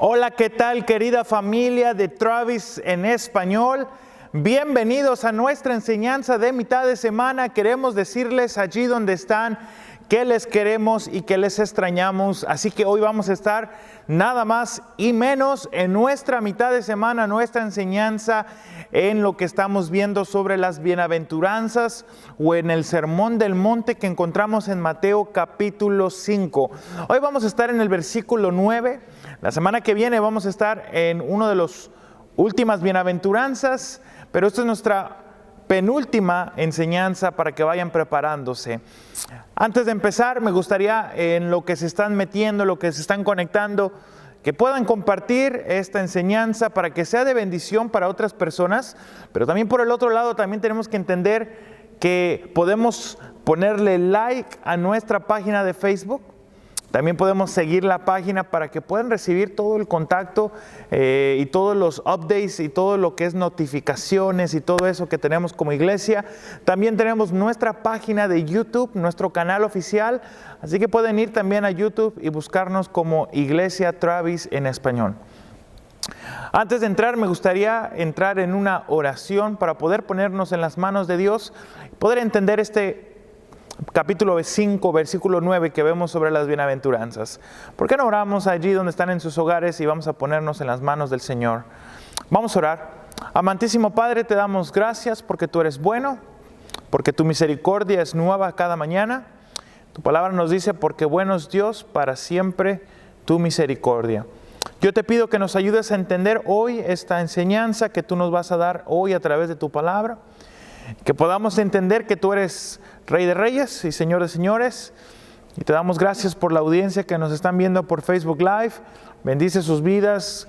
Hola, ¿qué tal, querida familia de Travis en español? Bienvenidos a nuestra enseñanza de mitad de semana. Queremos decirles allí donde están que les queremos y que les extrañamos. Así que hoy vamos a estar nada más y menos en nuestra mitad de semana, nuestra enseñanza en lo que estamos viendo sobre las bienaventuranzas o en el Sermón del Monte que encontramos en Mateo capítulo 5. Hoy vamos a estar en el versículo 9. La semana que viene vamos a estar en uno de los últimas bienaventuranzas, pero esta es nuestra penúltima enseñanza para que vayan preparándose. Antes de empezar, me gustaría en lo que se están metiendo, lo que se están conectando, que puedan compartir esta enseñanza para que sea de bendición para otras personas, pero también por el otro lado también tenemos que entender que podemos ponerle like a nuestra página de Facebook. También podemos seguir la página para que puedan recibir todo el contacto y todos los updates y todo lo que es notificaciones y todo eso que tenemos como iglesia. También tenemos nuestra página de YouTube, nuestro canal oficial. Así que pueden ir también a YouTube y buscarnos como Iglesia Travis en español. Antes de entrar, me gustaría entrar en una oración para poder ponernos en las manos de Dios, poder entender este capítulo 5, versículo 9 que vemos sobre las bienaventuranzas. ¿Por qué no oramos allí donde están en sus hogares y vamos a ponernos en las manos del Señor? Vamos a orar. Amantísimo Padre, te damos gracias porque tú eres bueno, porque tu misericordia es nueva cada mañana. Tu palabra nos dice, porque bueno es Dios, para siempre tu misericordia. Yo te pido que nos ayudes a entender hoy esta enseñanza que tú nos vas a dar hoy a través de tu palabra. Que podamos entender que tú eres Rey de Reyes y Señor de Señores. Y te damos gracias por la audiencia que nos están viendo por Facebook Live. Bendice sus vidas,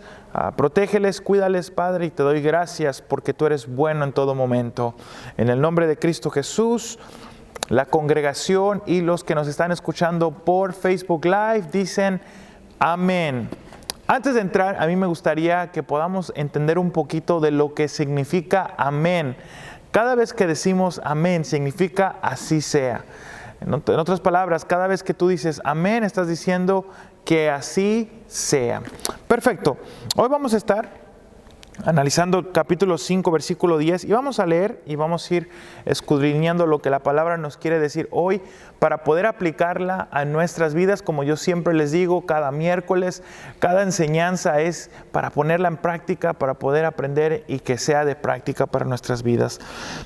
protégeles, cuídales, Padre. Y te doy gracias porque tú eres bueno en todo momento. En el nombre de Cristo Jesús, la congregación y los que nos están escuchando por Facebook Live dicen amén. Antes de entrar, a mí me gustaría que podamos entender un poquito de lo que significa amén. Cada vez que decimos amén, significa así sea. En otras palabras, cada vez que tú dices amén, estás diciendo que así sea. Perfecto. Hoy vamos a estar analizando capítulo 5, versículo 10, y vamos a leer y vamos a ir escudriñando lo que la palabra nos quiere decir hoy para poder aplicarla a nuestras vidas. Como yo siempre les digo, cada miércoles, cada enseñanza es para ponerla en práctica, para poder aprender y que sea de práctica para nuestras vidas.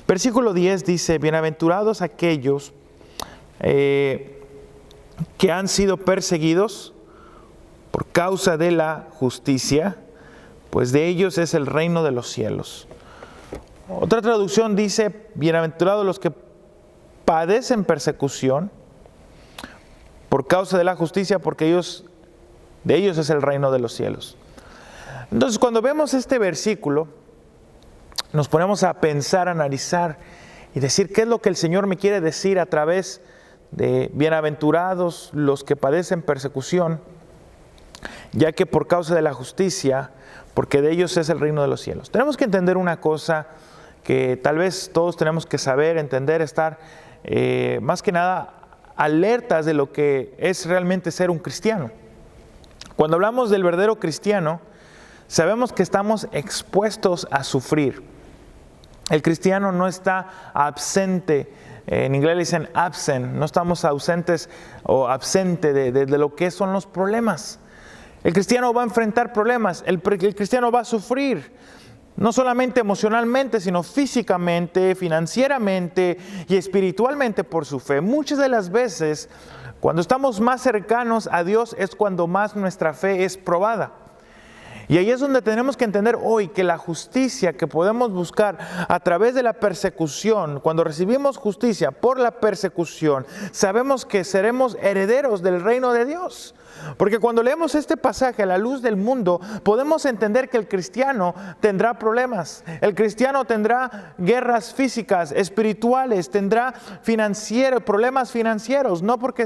Versículo 10 dice, bienaventurados aquellos que han sido perseguidos por causa de la justicia, pues de ellos es el reino de los cielos. Otra traducción dice, bienaventurados los que padecen persecución por causa de la justicia, porque de ellos es el reino de los cielos. Entonces, cuando vemos este versículo, nos ponemos a pensar, a analizar y decir qué es lo que el Señor me quiere decir a través de bienaventurados los que padecen persecución, ya que por causa de la justicia, porque de ellos es el reino de los cielos. Tenemos que entender una cosa que tal vez todos tenemos que saber, entender, estar más que nada alertas de lo que es realmente ser un cristiano. Cuando hablamos del verdadero cristiano, sabemos que estamos expuestos a sufrir. El cristiano no está absente, en inglés le dicen absent, no estamos ausentes o absente de lo que son los problemas. El cristiano va a enfrentar problemas, el cristiano va a sufrir, no solamente emocionalmente, sino físicamente, financieramente y espiritualmente por su fe. Muchas de las veces, cuando estamos más cercanos a Dios, es cuando más nuestra fe es probada. Y ahí es donde tenemos que entender hoy que la justicia que podemos buscar a través de la persecución, cuando recibimos justicia por la persecución, sabemos que seremos herederos del reino de Dios. Porque cuando leemos este pasaje a la luz del mundo, podemos entender que el cristiano tendrá problemas. El cristiano tendrá guerras físicas, espirituales, tendrá problemas financieros. No porque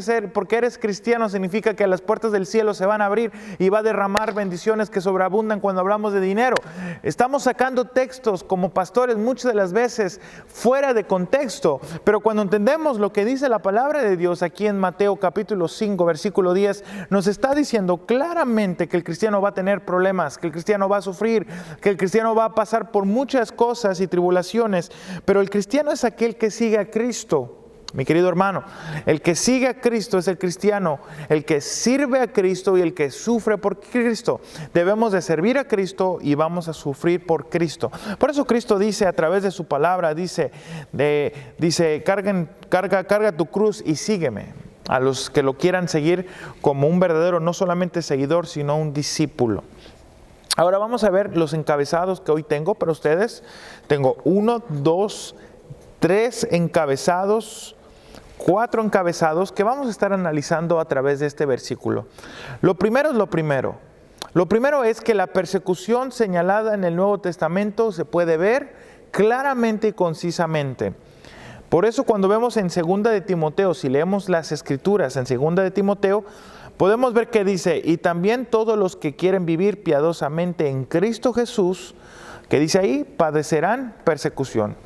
eres cristiano significa que las puertas del cielo se van a abrir y va a derramar bendiciones que sobreabundan cuando hablamos de dinero. Estamos sacando textos como pastores muchas de las veces fuera de contexto. Pero cuando entendemos lo que dice la palabra de Dios aquí en Mateo capítulo 5, versículo 10, nos nos está diciendo claramente que el cristiano va a tener problemas, que el cristiano va a sufrir, que el cristiano va a pasar por muchas cosas y tribulaciones, pero el cristiano es aquel que sigue a Cristo. Mi querido hermano, el que sigue a Cristo es el cristiano, el que sirve a Cristo y el que sufre por Cristo. Debemos de servir a Cristo y vamos a sufrir por Cristo. Por eso Cristo dice a través de su palabra, dice carga tu cruz y sígueme. A los que lo quieran seguir como un verdadero, no solamente seguidor, sino un discípulo. Ahora vamos a ver los encabezados que hoy tengo para ustedes. Tengo 1, 2, 3 encabezados, 4 encabezados que vamos a estar analizando a través de este versículo. Lo primero es lo primero. Lo primero es que la persecución señalada en el Nuevo Testamento se puede ver claramente y concisamente. Por eso cuando vemos en 2 de Timoteo, si leemos las Escrituras en 2 de Timoteo, podemos ver que dice, y también todos los que quieren vivir piadosamente en Cristo Jesús, que dice ahí, padecerán persecución.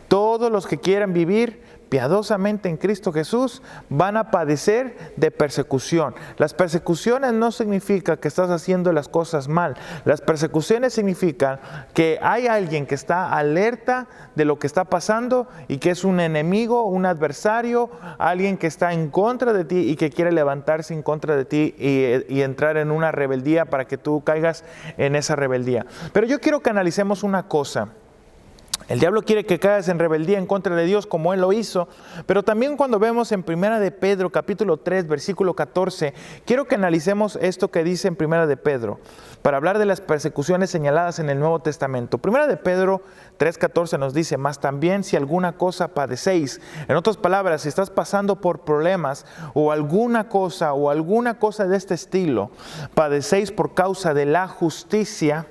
Todos los que quieran vivir piadosamente en Cristo Jesús van a padecer de persecución. Las persecuciones no significan que estás haciendo las cosas mal. Las persecuciones significan que hay alguien que está alerta de lo que está pasando y que es un enemigo, un adversario, alguien que está en contra de ti y que quiere levantarse en contra de ti y entrar en una rebeldía para que tú caigas en esa rebeldía. Pero yo quiero que analicemos una cosa. El diablo quiere que caigas en rebeldía en contra de Dios como Él lo hizo, pero también cuando vemos en 1 de Pedro capítulo 3 versículo 14, quiero que analicemos esto que dice en 1 de Pedro, para hablar de las persecuciones señaladas en el Nuevo Testamento. 1 de Pedro 3:14 nos dice, mas también si alguna cosa padecéis, en otras palabras, si estás pasando por problemas o alguna cosa de este estilo, padecéis por causa de la justicia,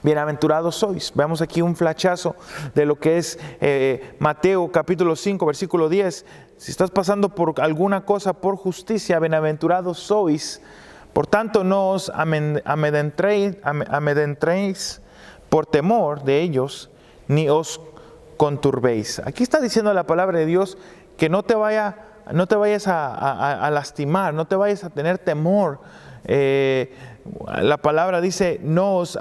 bienaventurados sois. Vemos aquí un flachazo de lo que es Mateo capítulo 5 versículo 10. Si estás pasando por alguna cosa por justicia, bienaventurados sois. Por tanto no os amedrentéis por temor de ellos, ni os conturbéis. Aquí está diciendo la palabra de Dios que no te vayas a lastimar, no te vayas a tener temor. La palabra dice, no os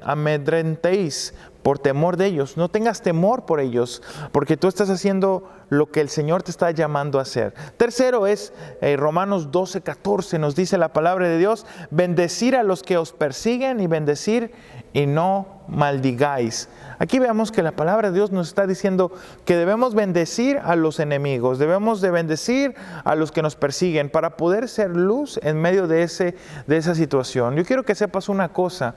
amedrentéis por temor de ellos. No tengas temor por ellos, porque tú estás haciendo lo que el Señor te está llamando a hacer. Tercero es Romanos 12:14, nos dice la palabra de Dios, bendecir a los que os persiguen y bendecir y no maldigáis. Aquí veamos que la palabra de Dios nos está diciendo que debemos bendecir a los enemigos, debemos de bendecir a los que nos persiguen para poder ser luz en medio de esa situación. Yo quiero que sepas una cosa,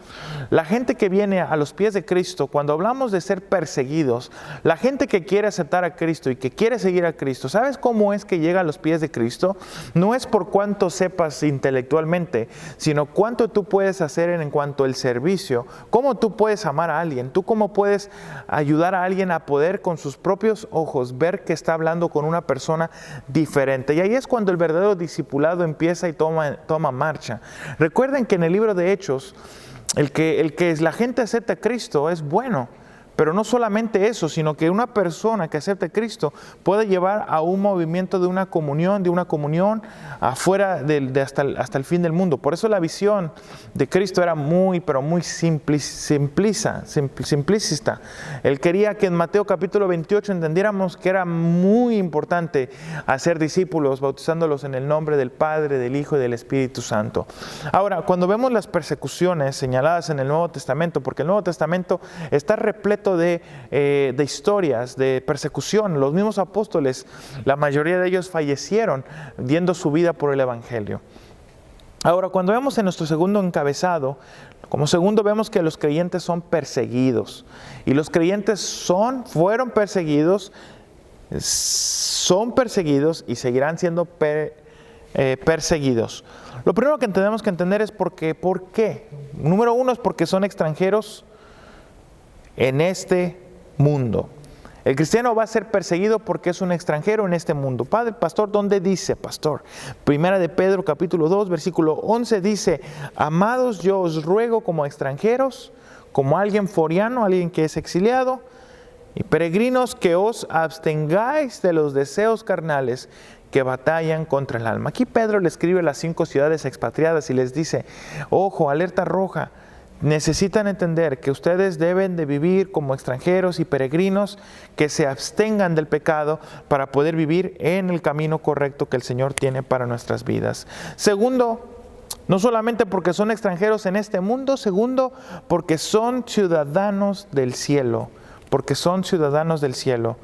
la gente que viene a los pies de Cristo, cuando hablamos de ser perseguidos, la gente que quiere aceptar a Cristo y que quiere seguir a Cristo, ¿sabes cómo es que llega a los pies de Cristo? No es por cuánto sepas intelectualmente, sino cuánto tú puedes hacer en cuanto al servicio, cómo tú puedes amar a alguien, tú cómo puedes ayudar a alguien a poder con sus propios ojos ver que está hablando con una persona diferente. Y ahí es cuando el verdadero discipulado empieza y toma marcha. Recuerden que en el libro de Hechos, el que la gente acepta a Cristo es bueno. Pero no solamente eso, sino que una persona que acepte a Cristo puede llevar a un movimiento de una comunión afuera hasta el fin del mundo. Por eso la visión de Cristo era muy simplicista. Él quería que en Mateo capítulo 28 entendiéramos que era muy importante hacer discípulos, bautizándolos en el nombre del Padre, del Hijo y del Espíritu Santo. Ahora, cuando vemos las persecuciones señaladas en el Nuevo Testamento, porque el Nuevo Testamento está repleto de historias de persecución. Los mismos apóstoles, la mayoría de ellos fallecieron dando su vida por el Evangelio. Ahora, cuando vemos en nuestro segundo encabezado, como segundo vemos que los creyentes son perseguidos. Y los creyentes fueron perseguidos, son perseguidos y seguirán siendo perseguidos. Lo primero que tenemos que entender es ¿por qué? Número uno es porque son extranjeros en este mundo. El cristiano va a ser perseguido porque es un extranjero en este mundo. Pastor, ¿dónde dice, pastor? 1 de Pedro capítulo 2 versículo 11 dice, amados, yo os ruego como extranjeros, como alguien foráneo, alguien que es exiliado, y peregrinos, que os abstengáis de los deseos carnales que batallan contra el alma. Aquí Pedro le escribe a las 5 ciudades expatriadas y les dice, ojo, alerta roja, necesitan entender que ustedes deben de vivir como extranjeros y peregrinos, que se abstengan del pecado para poder vivir en el camino correcto que el Señor tiene para nuestras vidas. Segundo, no solamente porque son extranjeros en este mundo, segundo, porque son ciudadanos del cielo, porque son ciudadanos del cielo.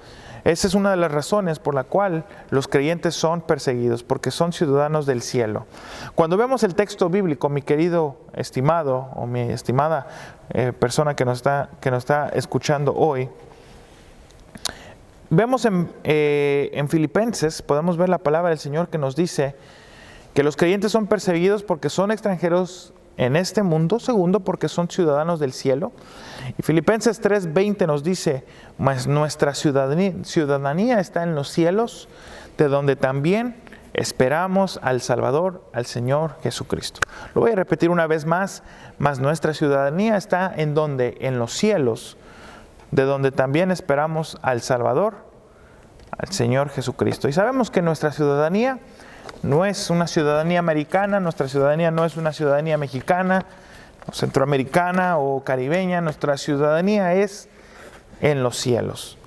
Esa es una de las razones por la cual los creyentes son perseguidos, porque son ciudadanos del cielo. Cuando vemos el texto bíblico, mi querido estimado o mi estimada persona que nos está escuchando hoy, vemos en Filipenses, podemos ver la palabra del Señor que nos dice que los creyentes son perseguidos porque son extranjeros en este mundo, segundo, porque son ciudadanos del cielo. Y Filipenses 3:20 nos dice, mas nuestra ciudadanía está en los cielos, de donde también esperamos al Salvador, al Señor Jesucristo. Lo voy a repetir una vez más, mas nuestra ciudadanía está en donde, en los cielos, de donde también esperamos al Salvador, al Señor Jesucristo. Y sabemos que nuestra ciudadanía no es una ciudadanía americana, nuestra ciudadanía no es una ciudadanía mexicana, o centroamericana o caribeña, nuestra ciudadanía es en los cielos.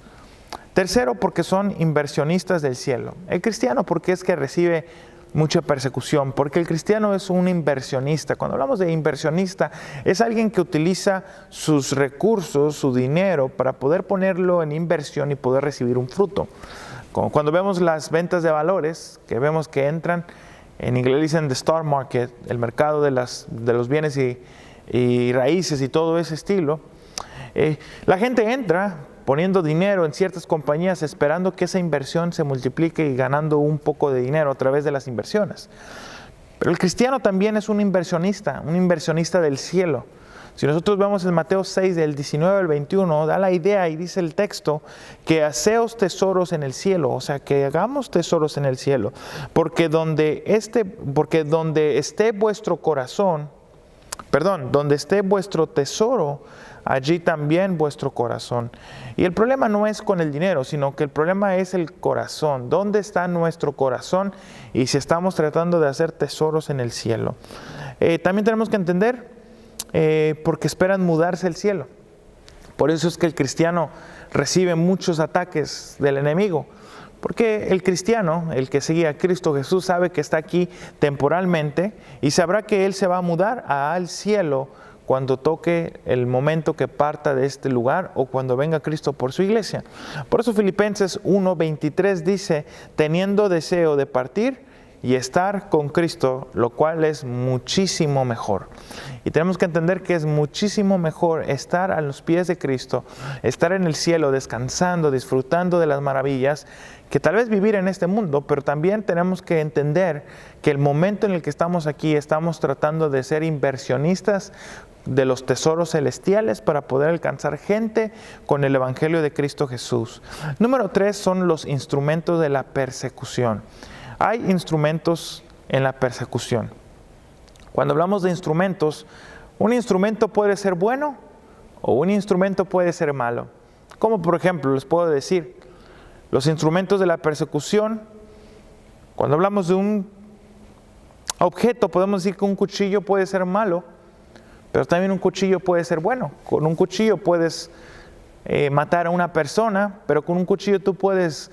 Tercero, porque son inversionistas del cielo. El cristiano, porque es que recibe mucha persecución, porque el cristiano es un inversionista. Cuando hablamos de inversionista, es alguien que utiliza sus recursos, su dinero, para poder ponerlo en inversión y poder recibir un fruto. Como cuando vemos las ventas de valores, que vemos que entran, en inglés dicen the stock market, el mercado de los bienes y raíces y todo ese estilo, la gente entra poniendo dinero en ciertas compañías esperando que esa inversión se multiplique y ganando un poco de dinero a través de las inversiones. Pero el cristiano también es un inversionista del cielo. Si nosotros vemos en Mateo 6, del 19 al 21, da la idea y dice el texto que haceos tesoros en el cielo, o sea, que hagamos tesoros en el cielo, porque donde esté vuestro corazón, donde esté vuestro tesoro, allí también vuestro corazón. Y el problema no es con el dinero, sino que el problema es el corazón. ¿Dónde está nuestro corazón? Y si estamos tratando de hacer tesoros en el cielo. También tenemos que entender porque esperan mudarse al cielo. Por eso es que el cristiano recibe muchos ataques del enemigo. Porque el cristiano, el que sigue a Cristo Jesús, sabe que está aquí temporalmente y sabrá que Él se va a mudar al cielo cuando toque el momento que parta de este lugar o cuando venga Cristo por su iglesia. Por eso Filipenses 1:23 dice, teniendo deseo de partir y estar con Cristo, lo cual es muchísimo mejor. Y tenemos que entender que es muchísimo mejor estar a los pies de Cristo, estar en el cielo descansando, disfrutando de las maravillas, que tal vez vivir en este mundo, pero también tenemos que entender que el momento en el que estamos aquí, estamos tratando de ser inversionistas de los tesoros celestiales para poder alcanzar gente con el Evangelio de Cristo Jesús. Número 3 son los instrumentos de la persecución. Hay instrumentos en la persecución. Cuando hablamos de instrumentos, un instrumento puede ser bueno o un instrumento puede ser malo. Como por ejemplo, les puedo decir, los instrumentos de la persecución, cuando hablamos de un objeto, podemos decir que un cuchillo puede ser malo, pero también un cuchillo puede ser bueno. Con un cuchillo puedes matar a una persona, pero con un cuchillo tú puedes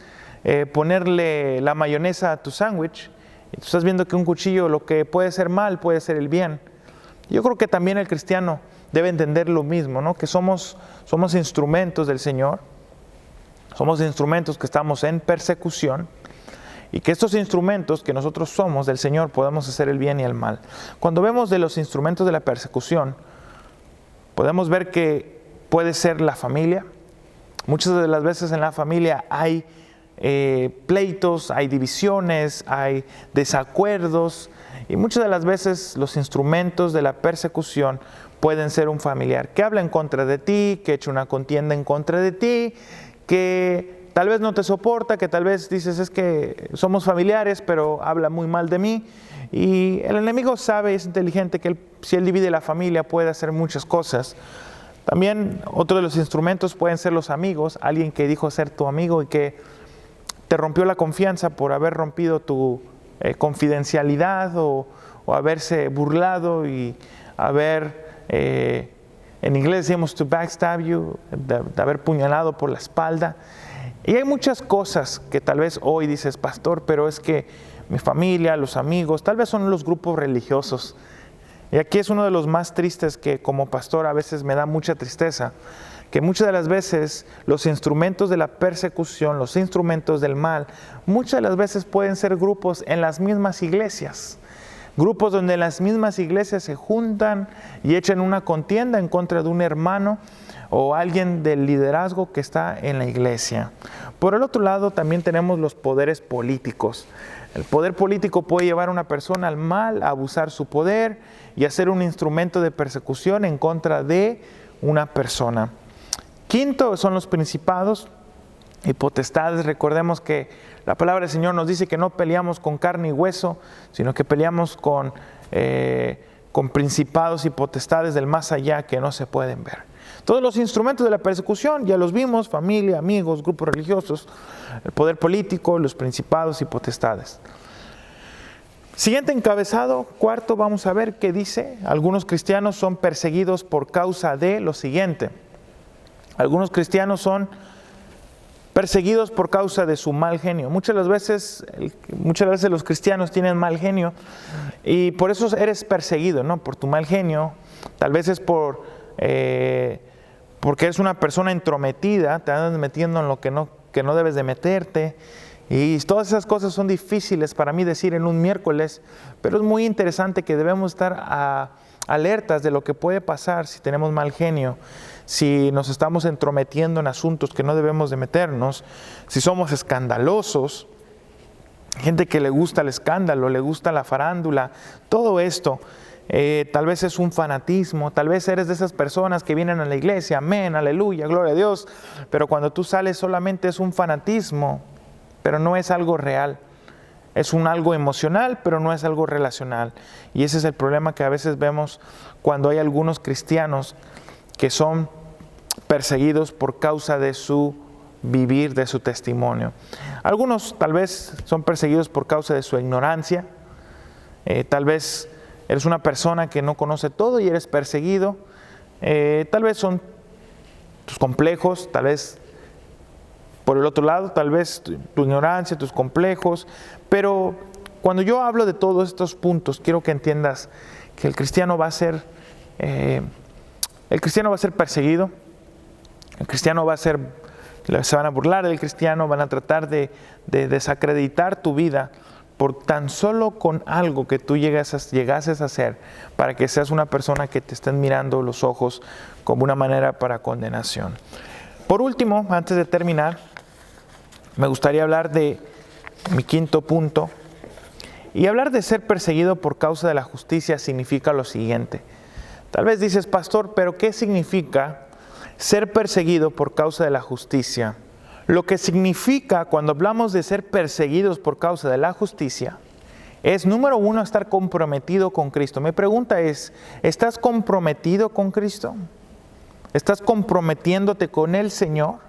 ponerle la mayonesa a tu sándwich. Y tú estás viendo que un cuchillo, lo que puede ser mal, puede ser el bien. Yo creo que también el cristiano debe entender lo mismo, ¿no? Que somos instrumentos del Señor. Somos instrumentos que estamos en persecución. Y que estos instrumentos que nosotros somos del Señor podemos hacer el bien y el mal. Cuando vemos de los instrumentos de la persecución, podemos ver que puede ser la familia. Muchas de las veces en la familia hay pleitos, hay divisiones, hay desacuerdos. Y muchas de las veces los instrumentos de la persecución pueden ser un familiar que habla en contra de ti, que echa una contienda en contra de ti, que tal vez no te soporta, que tal vez dices es que somos familiares, pero habla muy mal de mí. Y el enemigo sabe, es inteligente, que si él divide la familia puede hacer muchas cosas. También otro de los instrumentos pueden ser los amigos, alguien que dijo ser tu amigo y que te rompió la confianza por haber rompido tu confidencialidad o haberse burlado y haber, en inglés decimos to backstab you, de haber puñalado por la espalda. Y hay muchas cosas que tal vez hoy dices, pastor, pero es que mi familia, los amigos, tal vez son los grupos religiosos. Y aquí es uno de los más tristes que como pastor a veces me da mucha tristeza, que muchas de las veces los instrumentos de la persecución, los instrumentos del mal, muchas de las veces pueden ser grupos en las mismas iglesias. Grupos donde las mismas iglesias se juntan y echan una contienda en contra de un hermano o alguien del liderazgo que está en la iglesia. Por el otro lado también tenemos los poderes políticos. El poder político puede llevar a una persona al mal, a abusar su poder y a ser un instrumento de persecución en contra de una persona. Quinto son los principados y potestades. Recordemos que la palabra del Señor nos dice que no peleamos con carne y hueso, sino que peleamos con principados y potestades del más allá que no se pueden ver. Todos los instrumentos de la persecución ya los vimos: familia, amigos, grupos religiosos, el poder político, los principados y potestades. Siguiente encabezado, cuarto, vamos a ver qué dice. Algunos cristianos son perseguidos por causa de lo siguiente. Algunos cristianos son perseguidos por causa de su mal genio. Muchas de las veces los cristianos tienen mal genio y por eso eres perseguido, ¿no? Por tu mal genio. Tal vez es porque eres una persona entrometida, te andas metiendo en lo que no debes de meterte. Y todas esas cosas son difíciles para mí decir en un miércoles, pero es muy interesante que debemos estar alertas de lo que puede pasar si tenemos mal genio, si nos estamos entrometiendo en asuntos que no debemos de meternos, si somos escandalosos, gente que le gusta el escándalo, le gusta la farándula, todo esto. Tal vez es un fanatismo, tal vez eres de esas personas que vienen a la iglesia, amén, aleluya, gloria a Dios, pero cuando tú sales solamente es un fanatismo, pero no es algo real. Es algo emocional, pero no es algo relacional. Y ese es el problema que a veces vemos cuando hay algunos cristianos que son perseguidos por causa de su vivir, de su testimonio. Algunos tal vez son perseguidos por causa de su ignorancia. Tal vez eres una persona que no conoce todo y eres perseguido. Tal vez son tus complejos, tal vez por el otro lado, tal vez tu ignorancia, tus complejos. Pero cuando yo hablo de todos estos puntos, quiero que entiendas que el cristiano va a ser perseguido. El cristiano se van a burlar del cristiano, van a tratar de desacreditar tu vida por tan solo con algo que tú llegases a hacer, para que seas una persona que te estén mirando los ojos como una manera para condenación. Por último, antes de terminar, me gustaría hablar de mi quinto punto. Y hablar de ser perseguido por causa de la justicia significa lo siguiente. Tal vez dices, pastor, pero ¿qué significa ser perseguido por causa de la justicia? Lo que significa cuando hablamos de ser perseguidos por causa de la justicia es, número uno, estar comprometido con Cristo. Mi pregunta es, ¿estás comprometido con Cristo? ¿Estás comprometiéndote con el Señor?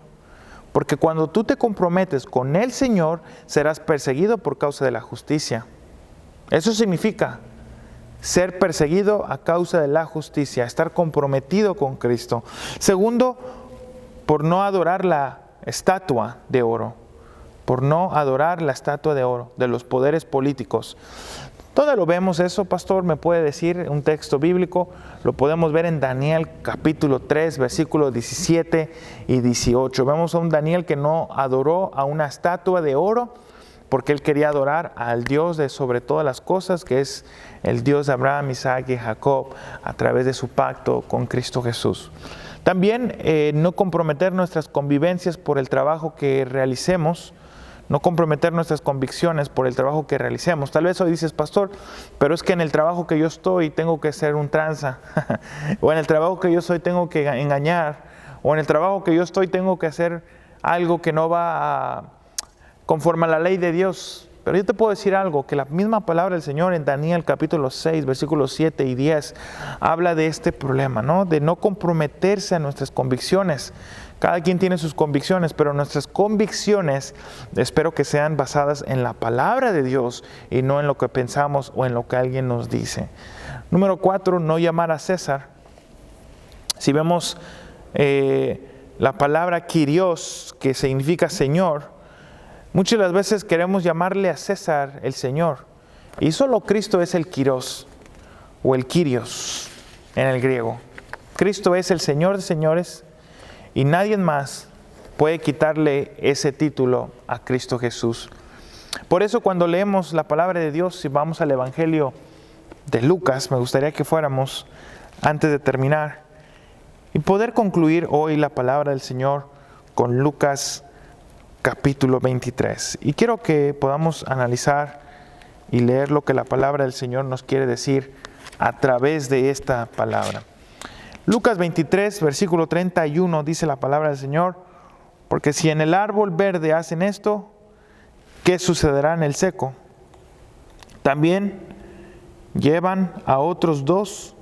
Porque cuando tú te comprometes con el Señor, serás perseguido por causa de la justicia. Eso significa ser perseguido a causa de la justicia, estar comprometido con Cristo. Segundo, por no adorar la estatua de oro, de los poderes políticos. ¿Dónde lo vemos eso, pastor? ¿Me puede decir un texto bíblico? Lo podemos ver en Daniel capítulo 3, versículos 17 y 18. Vemos a un Daniel que no adoró a una estatua de oro, porque él quería adorar al Dios de sobre todas las cosas, que es el Dios de Abraham, Isaac y Jacob, a través de su pacto con Cristo Jesús. También no comprometer nuestras convivencias por el trabajo que realicemos, no comprometer nuestras convicciones por el trabajo que realicemos. Tal vez hoy dices, pastor, pero es que en el trabajo que yo estoy tengo que ser un tranza, o en el trabajo que yo estoy tengo que engañar, o en el trabajo que yo estoy tengo que hacer algo que no va conforme a la ley de Dios. Pero yo te puedo decir algo, que la misma palabra del Señor en Daniel capítulo 6, versículos 7 y 10, habla de este problema, ¿no? De no comprometerse a nuestras convicciones. Cada quien tiene sus convicciones, pero nuestras convicciones espero que sean basadas en la palabra de Dios y no en lo que pensamos o en lo que alguien nos dice. Número 4, no llamar a César. Si vemos la palabra Kyrios, que significa Señor, muchas de las veces queremos llamarle a César el Señor. Y solo Cristo es el Kyrios o el Kyrios en el griego. Cristo es el Señor de señores y nadie más puede quitarle ese título a Cristo Jesús. Por eso cuando leemos la palabra de Dios, si vamos al Evangelio de Lucas, me gustaría que fuéramos antes de terminar y poder concluir hoy la palabra del Señor con Lucas capítulo 23. Y quiero que podamos analizar y leer lo que la palabra del Señor nos quiere decir a través de esta palabra. Lucas 23, versículo 31, dice la palabra del Señor: porque si en el árbol verde hacen esto, ¿qué sucederá en el seco? También llevan a otros 2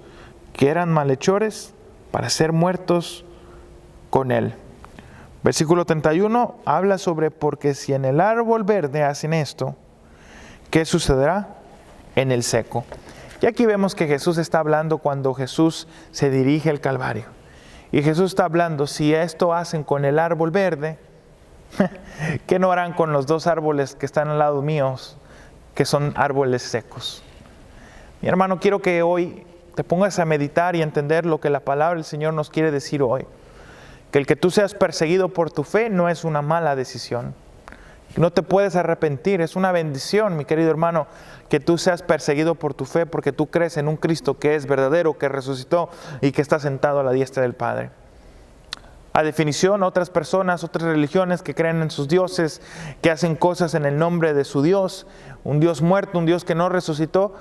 que eran malhechores para ser muertos con él. Versículo 31 habla sobre porque si en el árbol verde hacen esto, ¿qué sucederá en el seco? Y aquí vemos que Jesús está hablando cuando Jesús se dirige al Calvario. Y Jesús está hablando, si esto hacen con el árbol verde, ¿qué no harán con los 2 árboles que están al lado míos, que son árboles secos? Mi hermano, quiero que hoy te pongas a meditar y entender lo que la palabra del Señor nos quiere decir hoy. Que el que tú seas perseguido por tu fe no es una mala decisión. No te puedes arrepentir, es una bendición, mi querido hermano, que tú seas perseguido por tu fe porque tú crees en un Cristo que es verdadero, que resucitó y que está sentado a la diestra del Padre. A definición, otras personas, otras religiones que creen en sus dioses, que hacen cosas en el nombre de su Dios, un Dios muerto, un Dios que no resucitó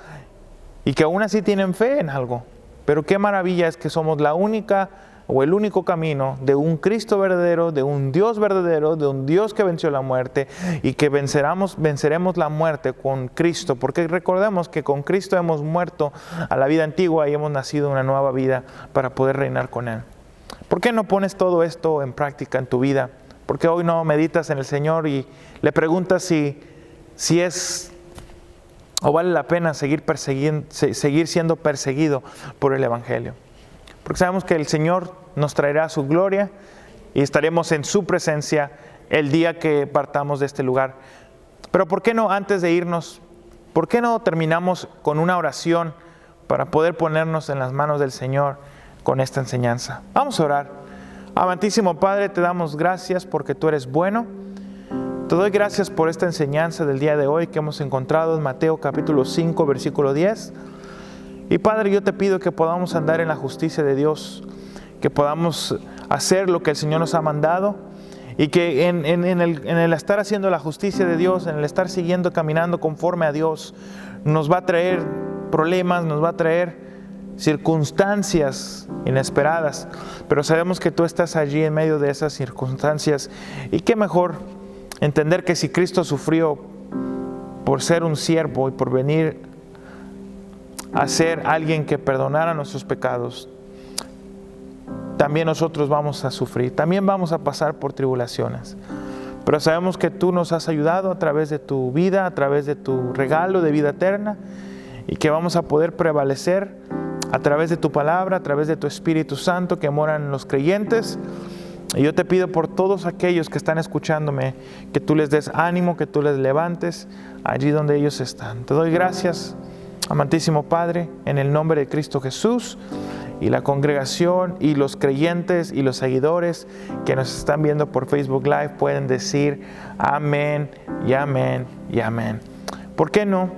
y que aún así tienen fe en algo. Pero qué maravilla es que somos la única o el único camino de un Cristo verdadero, de un Dios verdadero, de un Dios que venció la muerte y que venceremos la muerte con Cristo, porque recordemos que con Cristo hemos muerto a la vida antigua y hemos nacido una nueva vida para poder reinar con Él. ¿Por qué no pones todo esto en práctica en tu vida? ¿Por qué hoy no meditas en el Señor y le preguntas si es o vale la pena seguir siendo perseguido por el Evangelio? Porque sabemos que el Señor nos traerá su gloria y estaremos en su presencia el día que partamos de este lugar. Pero ¿por qué no, antes de irnos, por qué no terminamos con una oración para poder ponernos en las manos del Señor con esta enseñanza? Vamos a orar. Amantísimo Padre, te damos gracias porque tú eres bueno. Te doy gracias por esta enseñanza del día de hoy que hemos encontrado en Mateo capítulo 5, versículo 10. Y Padre, yo te pido que podamos andar en la justicia de Dios, que podamos hacer lo que el Señor nos ha mandado y que en el estar haciendo la justicia de Dios, en el estar siguiendo, caminando conforme a Dios, nos va a traer problemas, nos va a traer circunstancias inesperadas, pero sabemos que tú estás allí en medio de esas circunstancias y qué mejor entender que si Cristo sufrió por ser un siervo y por venir a ser alguien que perdonara nuestros pecados, también nosotros vamos a sufrir, también vamos a pasar por tribulaciones. Pero sabemos que tú nos has ayudado a través de tu vida, a través de tu regalo de vida eterna, y que vamos a poder prevalecer a través de tu palabra, a través de tu Espíritu Santo que mora en los creyentes. Y yo te pido por todos aquellos que están escuchándome, que tú les des ánimo, que tú les levantes allí donde ellos están. Te doy gracias, amantísimo Padre, en el nombre de Cristo Jesús, y la congregación y los creyentes y los seguidores que nos están viendo por Facebook Live pueden decir amén y amén y amén. ¿Por qué no?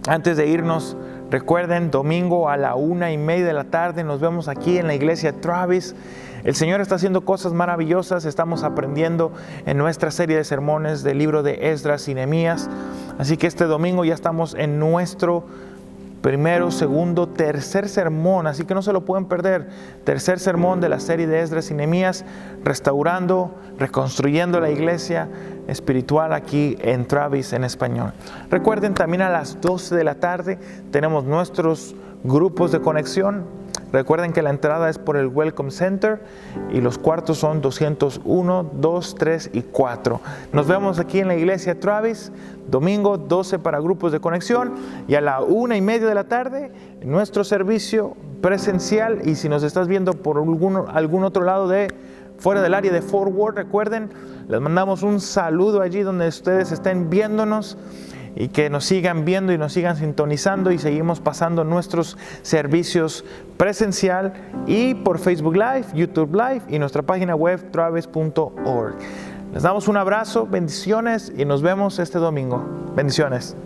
Antes de irnos, recuerden, domingo a la 1:30 de la tarde nos vemos aquí en la iglesia Travis. El Señor está haciendo cosas maravillosas, estamos aprendiendo en nuestra serie de sermones del libro de Esdras y Nehemías. Así que este domingo ya estamos en nuestro primero, segundo, tercer sermón, así que no se lo pueden perder. Tercer sermón de la serie de Esdras y Nehemías, restaurando, reconstruyendo la iglesia espiritual aquí en Travis en español. Recuerden, también a las 12 de la tarde tenemos nuestros grupos de conexión. Recuerden que la entrada es por el Welcome Center y los cuartos son 201, 2, 3 y 4. Nos vemos aquí en la iglesia Travis, domingo 12 para grupos de conexión, y a la 1:30 de la tarde nuestro servicio presencial. Y si nos estás viendo por algún otro lado fuera del área de Fort Worth, recuerden, les mandamos un saludo allí donde ustedes estén viéndonos, y que nos sigan viendo y nos sigan sintonizando, y seguimos pasando nuestros servicios presencial y por Facebook Live, YouTube Live y nuestra página web travis.org. Les damos un abrazo, bendiciones, y nos vemos este domingo. Bendiciones.